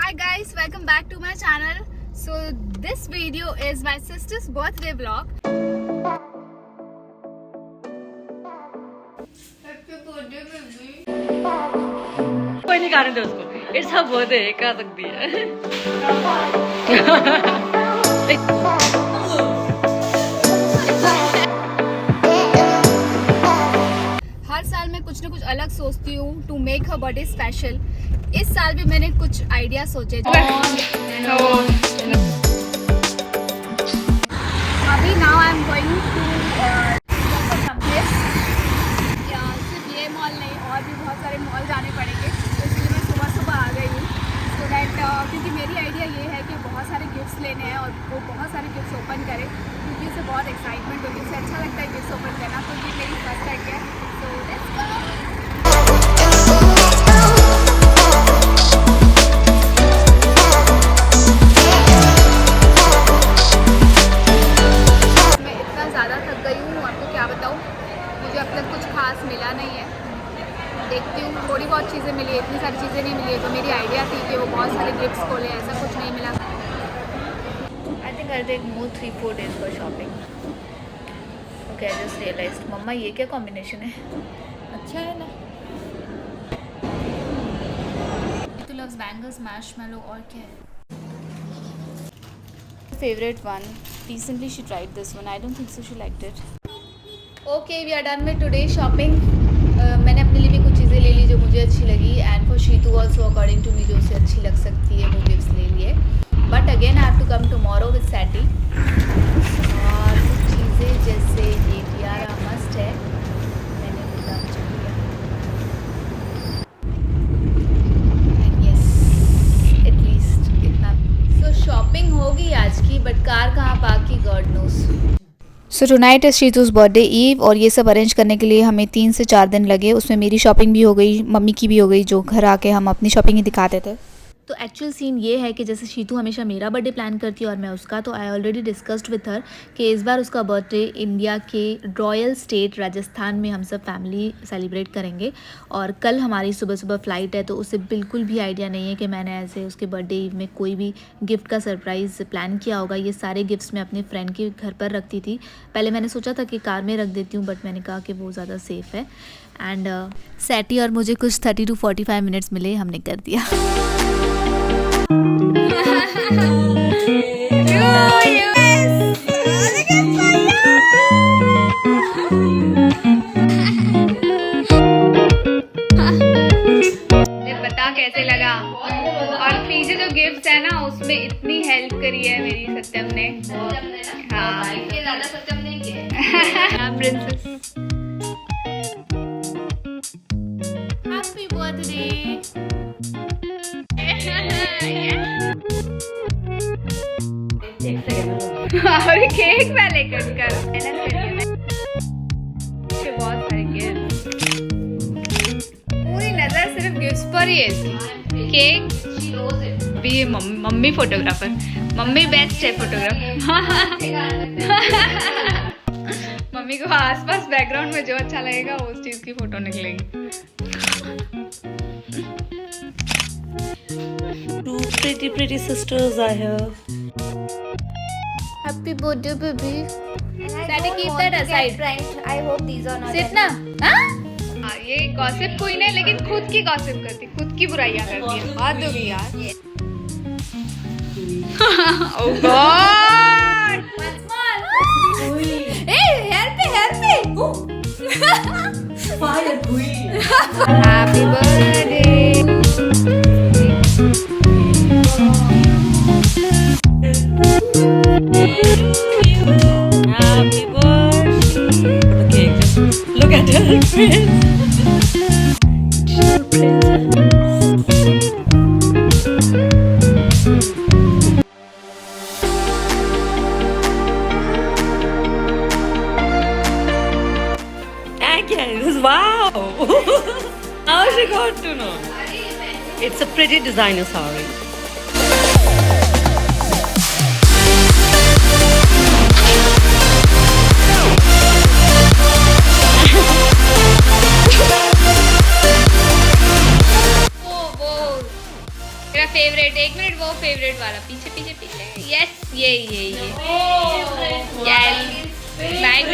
Hi guys, welcome back to my channel. So this video is my sister's birthday vlog. Happy birthday baby. कोई नहीं गाने दो उसको. It's her birthday, कह सकती है. हर साल मैं कुछ ना कुछ अलग सोचती हूँ to make her birthday special. इस साल भी मैंने कुछ आइडिया सोचे. अभी now I'm going to some place. सिर्फ ये मॉल नहीं और भी बहुत सारे मॉल जाने पड़ेंगे, तो इसलिए मैं सुबह आ गई हूँ. सो दैट क्योंकि मेरी आइडिया ये है कि बहुत सारे गिफ्ट्स लेने हैं और वो बहुत सारे गिफ्ट्स ओपन करें, क्योंकि इससे बहुत एक्साइटमेंट होती है, इससे अच्छा लगता है गिफ्ट्स ओपन करना. तो ये मेरी फर्स्ट आइडिया है. So let's go. अब तक कुछ खास मिला नहीं है. देखती हूँ, थोड़ी बहुत चीज़ें मिली है, इतनी सारी चीज़ें नहीं मिली है. तो मेरी आइडिया थी कि वो बहुत सारे गिफ्ट्स खोले, ऐसा कुछ नहीं मिला. I think I'll take more 3-4 days for shopping. Okay, I just realized. मम्मा ये क्या कॉम्बिनेशन है? अच्छा है ना? तो loves bangles, marshmallow और क्या है? Favorite one. Recently she tried this one. I don't think so she liked it. Okay, we are done with today's shopping. मैंने अपने लिए भी कुछ चीज़ें ले ली जो मुझे अच्छी लगी, and for Sheetu also according to me जो उसे अच्छी लग सकती है वो गिफ्ट्स ले लिए. But again I have to come tomorrow with Satty. और कुछ चीज़ें जैसे ये टियारा मस्ट है, मैंने वो दाम चुन लिया. एंड यस, एटलीस्ट इतना. सो शॉपिंग होगी आज की, बट कार कहाँ पार्क की god knows. So tonight is Sheetu's birthday eve, और ये सब अरेंज करने के लिए हमें 3 से 4 दिन लगे. उसमें मेरी शॉपिंग भी हो गई, मम्मी की भी हो गई, जो घर आके हम अपनी शॉपिंग ही दिखाते थे. तो एक्चुअल सीन ये है कि जैसे शीतू हमेशा मेरा बर्थडे प्लान करती है और मैं उसका, तो I already discussed with her कि इस बार उसका बर्थडे इंडिया के रॉयल स्टेट राजस्थान में हम सब फैमिली सेलिब्रेट करेंगे. और कल हमारी सुबह सुबह फ़्लाइट है, तो उसे बिल्कुल भी आइडिया नहीं है कि मैंने ऐसे उसके बर्थडे ईव में कोई भी गिफ्ट का सरप्राइज़ प्लान किया होगा. ये सारे गिफ्ट्स मैं अपने फ्रेंड के घर पर रखती थी. पहले मैंने सोचा था कि कार में रख देती हूँ, बट मैंने कहा कि वो ज़्यादा सेफ़ है. एंड सैटी और मुझे कुछ 30 to 45 मिनट्स मिले, हमने कर दिया. बता कैसे लगा. और पीछे जो गिफ्ट है ना, उसमें इतनी हेल्प करी है मेरी सत्यम ने. हाँ, ज़्यादा सत्यम नहीं किया. Princess, happy birthday. और केक पहले कट कर. बहुत सारे गिफ्ट, पूरी नजर सिर्फ गिफ्ट्स पर ही है इसकी. केक भी मम्मी फोटोग्राफर, मम्मी बेस्ट है फोटोग्राफर. मम्मी को आसपास बैकग्राउंड में जो अच्छा लगेगा उस चीज की फोटो निकलेगी. Two pretty sisters are here. Happy birthday baby. Daddy, keep that aside. I hope these are not. सिर्फ ना, हाँ, ये गॉसिप कोई नहीं, लेकिन खुद की गॉसिप करती, खुद की बुराइयां करती है. हाथ दो भी यार. Oh God! Once more. Hey, help me. Fire queen. Happy birthday. Happy birthday. Okay, just look at her face. True princess. Again, wow. How she got to know? It's a pretty designer saree. मेरा favourite, एक minute वो favourite वाला, पीछे पीछे पीछे, yes ये bag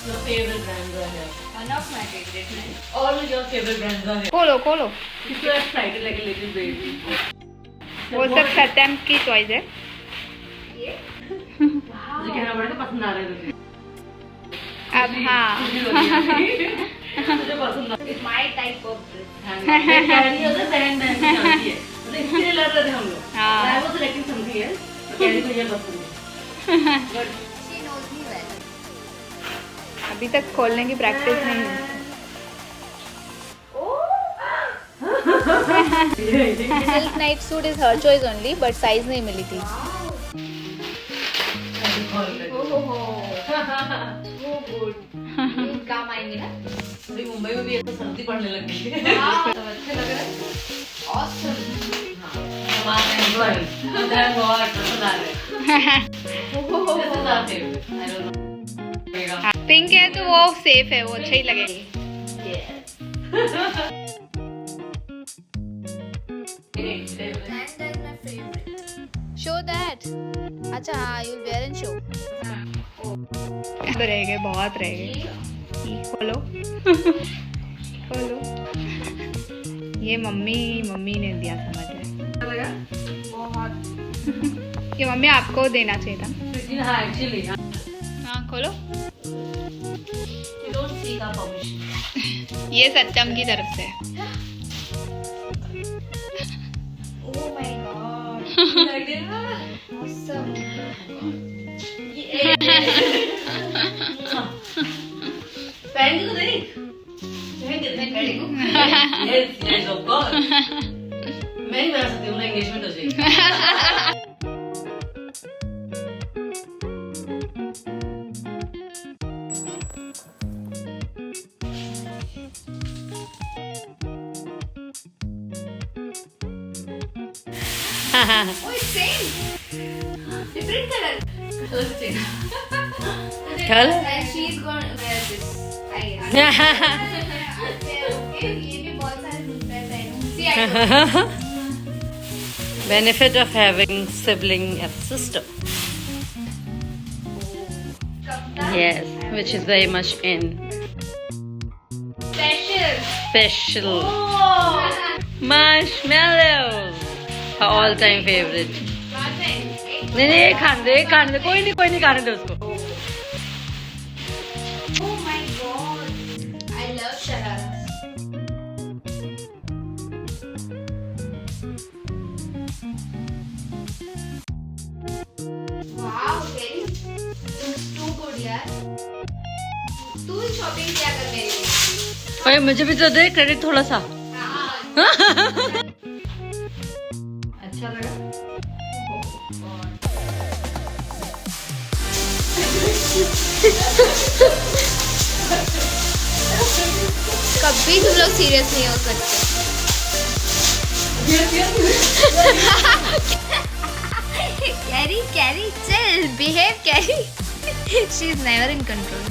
Your favorite brands are here. one of my favorite brands. All your favorite brands are here. खोलो खोलो, If you are excited like a little baby. वो सब सत्यम की चॉइस है। मुझे कहना पड़ेगा पसंद आ रहा है तुझे। अब हाँ मुझे पसंद आ रहा है। It's my type of dress. Carry होता है बहन बहन की शादी है। मतलब इसके लिए लड़ रहे थे हम लोग। हाँ। I was selecting something else. Carry को ये पसंद है। But She knows me well. अभी तक खोलने की प्रैक्टिस नहीं हुई। Silk night suit is her choice only, but size नहीं मिली थी। काम आएंगे ना? अभी मुंबई में भी ऐसा सर्दी पड़ने लग गई है। सब अच्छे लग रहे हैं। Awesome. हमारे enjoy. That's what पसंद आ रहे हैं। This is our favorite. I don't know. Pink है तो वो सेफ है, वो अच्छा ही लगेगा। And that's my favorite. Show that. अच्छा हाँ, you will where and show. रह गए, बहुत रह गए। खोलो खोलो, ये मम्मी ने दिया समझ रहे। ये मम्मी आपको देना चाहिए था। हाँ actually. हाँ खोलो, You don't seek our permission. ये सत्यम की तरफ से है। Oh my god. Like this. Awesome. पहन के तो देख। पहन के देख। Yes, yes, of course. मैं नहीं बना सकती हूँ ना, engagement हो जाएगी। Oh, it's same. Different color. Color? And she's gonna wear this. ये भी बहुत सारे मैं पहनूं। See, I know. Benefit of having sibling as sister. Yes, which is very much in. Special. Marshmallows. Her all-time favorite. नहीं खाने दे कोई नहीं खाने दे उसको। Oh my god. I love shararas. Wow, very looks too good यार। तू ही shopping किया कर मेरे लिए। ओए मुझे भी तो दे क्रेडिट थोड़ा सा। अच्छा लगा? कभी तुम लोग सीरियस नहीं हो सकते। कैरी चल behave carry. She is never in control.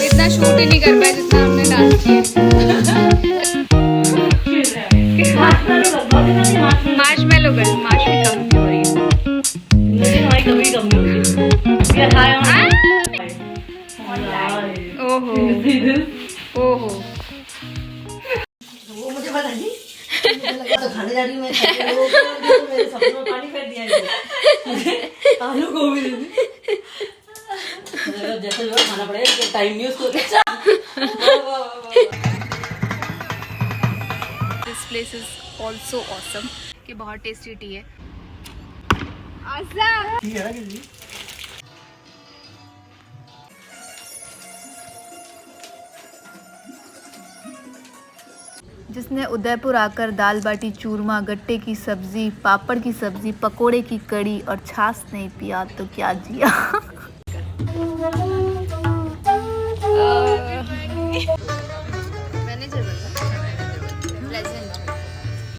इतना शूट ही नहीं कर पाए जितना हमने डांस किया। मार्शमेलो कम हो रही है। कभी कम नहीं होती। We are high on. ओहो See this? ओहो, वो मुझे पता नहीं, मुझे लगा तो खाने जा रही हूँ मैं, तो मेरे सपनों में पानी फेर दिया मुझे आलू गोभी दे दी। जैसे जो खाना पड़ेगा टाइम नहीं उसको। This place is also awesome कि बहुत टेस्टी टी है। असं ठीक है ना किसी जिसने उदयपुर आकर दाल बाटी चूरमा, गट्टे की सब्जी, पापड़ की सब्जी, पकोड़े की कड़ी और छाछ नहीं पिया तो क्या जिया।